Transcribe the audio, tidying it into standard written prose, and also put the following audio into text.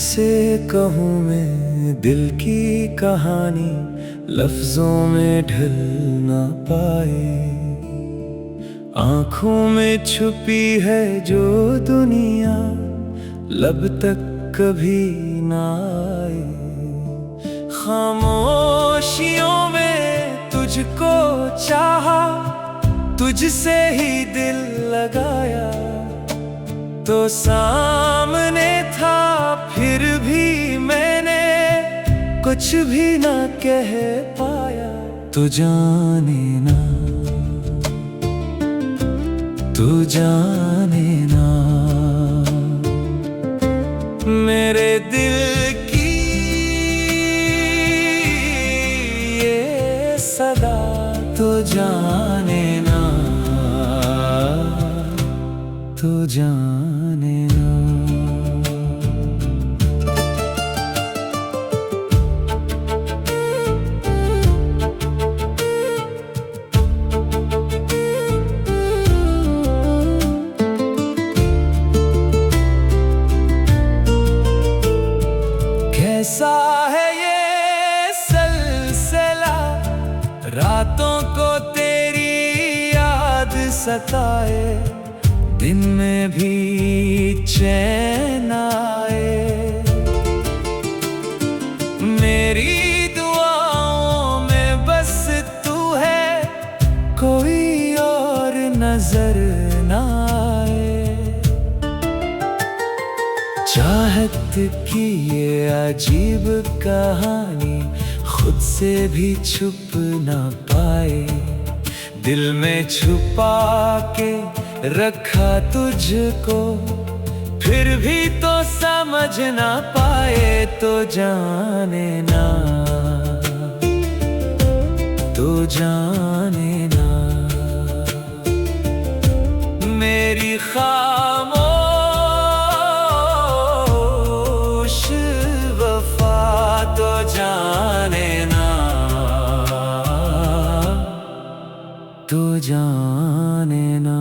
कैसे कहूँ मैं दिल की कहानी, लफ्जों में ढल ना पाए। आँखों में छुपी है जो दुनिया लब तक कभी ना आए। खामोशियों में तुझको चाहा, तुझसे ही दिल लगाया, तो सामने था फिर भी मैंने कुछ भी ना कह पाया। तू जाने ना, तू जाने ना, मेरे दिल की ये सदा। तू जाने ना, तू जाने ना। कैसा है ये सिलसिला, रातों को तेरी याद सताए, दिन में भी चैन आए। मेरी दुआओं में बस तू है, कोई और नजर ना आए। चाहत की ये अजीब कहानी खुद से भी छुप ना पाए, दिल में छुपा के रखा तुझको, फिर भी तो समझ ना पाए। तो जाने ना, तो जाने ना, मेरी खामोश वफा। तो जाने ना, तो जाने ना।